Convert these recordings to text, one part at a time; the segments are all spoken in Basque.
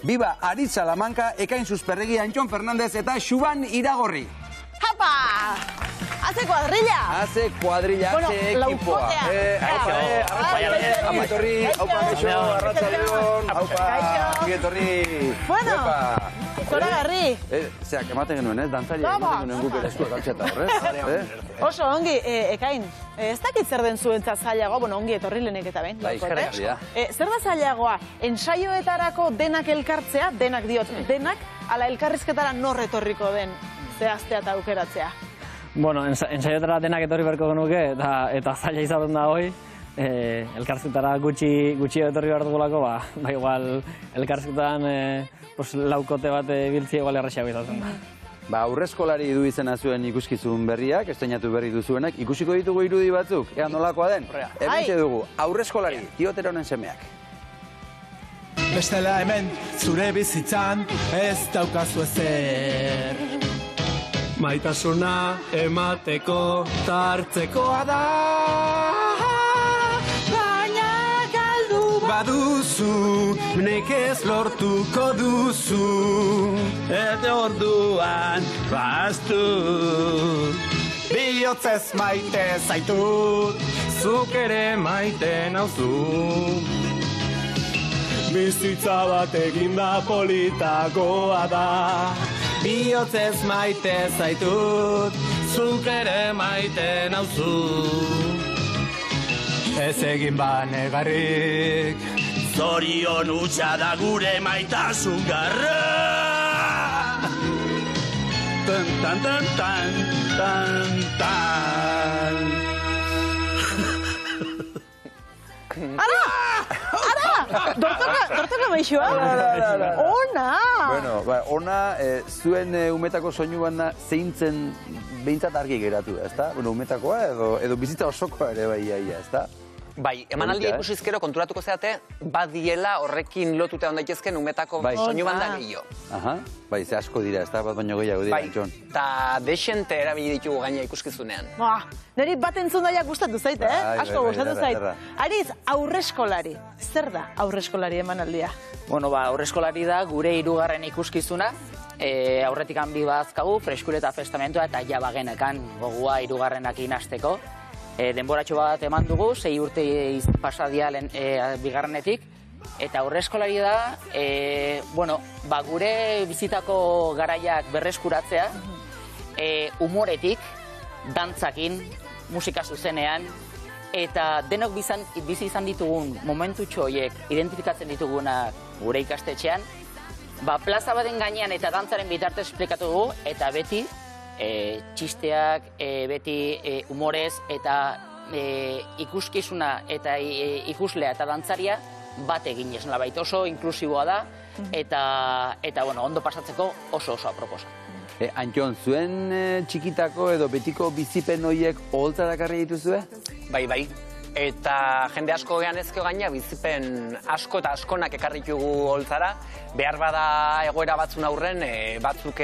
Biba Aritz Salamanca, Ekain Susperregi, Antxon Fernandez eta Xuban Iragorri. ¡Japa! ¡Hace cuadrilla! Hace cuadrilla, hace equipoa. Etorri, haupa geixo, arratsaldeon, haupa, etorri. Bueno, zoragarri. Zeak, ematen genuen, ez? Dantzaile ematen genuen guk ere eskuak altxeta horrez. Oso, ongi, Ekain, ez dakit zer den zuentzat zailagoa, bueno, ongi etorri lehenik eta behin. Zer da zailagoa, ensaioetarako denak elkartzea, denak diot, denak, ala elkarrizketara nor etorriko den zehaztea eta aukeratzea? Bueno, ensaioetara denak etorri berko genuke, eta zaila izaten da hoi. Elkarrizketara gutxi etorri behar dugulako, ba igual elkarrizketan laukote bat biltzia igual errexago izaten da. Ba, aurreskolari du izena zuen ikuskizun berriak, estreinatu berri duzuenak, ikusiko ditugu irudi batzuk, ea nolakoa den? Hementxe dugu, aurreskolari, Tioteronen semeak. Bestela hemen, zure bizitzan, ez daukazu ezer. Maitasuna emateko tartzekoa da. Baina galdu baduzu, nekez lortuko duzu. Eta orduan baztu. Bihotzez maite zaitut, zuk ere maite nauzu. Bizitza bat eginda politagoa da. Bihotzez maite zaitut, zuk ere maite nauzu. Ez egin banegarrik, zorion hutsa da gure maitasun garra. Tan, tan, tan, tan, tan, tan. Ara! Dortoka meixua? Ona! Bueno, ona, zuen umetako soinu banda zeintzen behintzat argi geratu da, ezta? Bueno, umetakoa edo bizitza osokoa ere bai iaia, ezta? Bai, emanaldia ikusizkero konturatuko zeate, badiela horrekin lotuta hon daitezken umetako soinu banda gehiago. Aha, bai, ze asko dira, ez da, bat baino gehiago dira, Antxon. Bai, eta desente erabili ditugu gaina ikuskizunean. Neri bat entzun daia gustatu zait, asko gustatu zait. Aritz, aurreskolari. Zer da aurreskolari emanaldia? Bueno, aurreskolari da gure 3. ikuskizuna. Aurretik hanbi bazkagu, Freskureta Festamentoa eta jabagenekan gogua 3. inasteko. Denboratxo bat eman dugu, 6 urte pasadia bigarrenetik, eta aurreskolari da, gure bizitako garaiak berreskuratzea, humoretik, dantzakin, musika zuzenean, eta denok bizi izan ditugun momentutxo horiek identifikatzen ditugunak gure ikastetxean, plaza baten gainean eta dantzaren bitartez esplikatu dugu, eta beti, txisteak, beti humorez eta ikuskizuna eta ikuslea eta dantzaria bat egin ez nolabait oso inklusiboa da eta ondo pasatzeko oso aproposa. Antxon, zuen txikitako edo betiko bizipen horiek oholtzarakarri dituzue? Bai. Eta jende asko gehanezko gaina bizipen asko eta askonak ekarritugu holtzara. Behar bada egoera batzun aurren, batzuk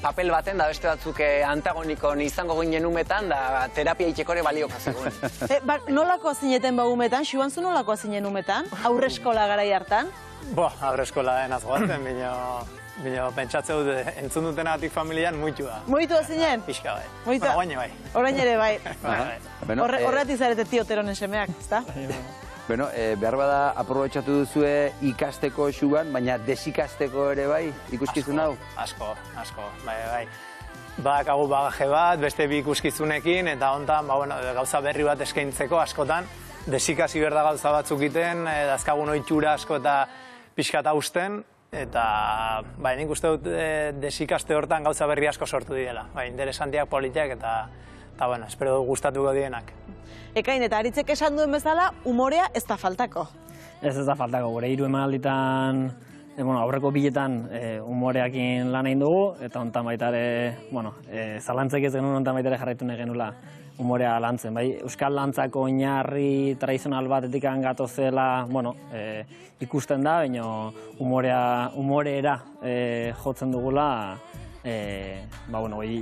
papel baten da beste batzuk antagonikon izango ginen umetan, da terapia itxekore balioko zegoen. Nolakoa zineten umetan? Xuan zu nolakoa zinen umetan? Aurreskola garai hartan? Aurreskola denaz goazen, bino pentsatzeu entzun dutenatik familian muitu da. Muitu da zinen? Pixka bai. Orain bai. Orain ere bai. Horretik zarete Tioteronen semeak, ezta? Bueno, behar bada aprobetxatu duzue ikasteko Xuan, baina desikasteko ere bai ikuskizun hau? Asko, bai. Badakagu bagaje bat, beste bi ikuskizunekin, eta hontan gauza berri bat eskaintzeko askotan. Desikasi berda gauza batzuk iten, dazkagun oitxura asko eta pixkata usten, eta nik uste dut desikaste hortan gauza berri asko sortu direla. Interesantiak, politiak, eta espero dut gustatuko dienak. Ekain, eta Aritzek esan duen bezala, umorea ez da faltako. Ez da faltako, gure 3 emanalditan, aurreko biletan umoreakin lan egin dugu, eta hontan baita ere, zalantzek ez genuen hontan baita ere jarraitu nahi genula umorea lantzen. Euskal lantzako oinarri tradizional batetik gatozela ikusten da, baina umorera jotzen dugula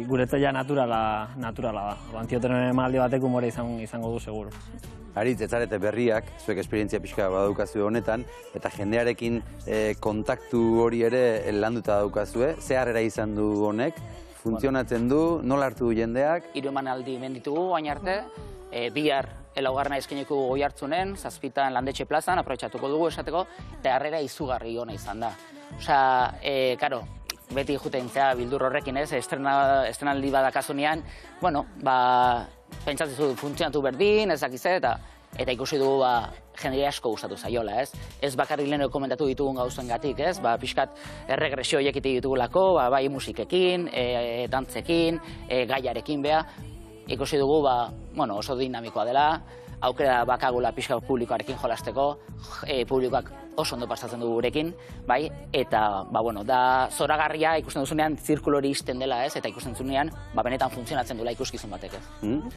guretzat ja naturala da. Antioteroren emanaldi batek umore izango du, seguru. Aritz, ez zarete berriak, zuek esperientzia pixka badaukazu honetan, eta jendearekin kontaktu hori ere landuta daukazue. Ze harrera izan du honek? Funtzionatzen du? Nola hartu du jendeak? 3 emanaldi hemen ditugu gain arte. Bihar laugarrena eskainiko Oiartzunen, 7 Landetxe plazan, aprobetxatuko dugu esateko, eta harrera izugarri ona izan da. Osea, karo, beti juten zea bildur horrekin ez, estrenaldi badakasunean, pentsatzen zu funtzionatu berdin, ezakize, eta ikusi dugu jendea asko gustatu zaiola, ez? Ez bakarrik leheneko komentatu ditugun gauzengatik, ez? Pixkat erregresio horiek ditugulako, bai musikekin, dantzekin, gaiarekin beha, ikusi dugu oso dinamikoa dela, aukera bakagula pixka publikoarekin jolasteko, publikoak oso ondo pasatzen dugu gurekin, bai, eta, da zoragarria ikusten duzunean zirkulo hori izten dela, ez, eta ikusten duzunean, benetan funtzionatzen duela ikuskizun batek, ez.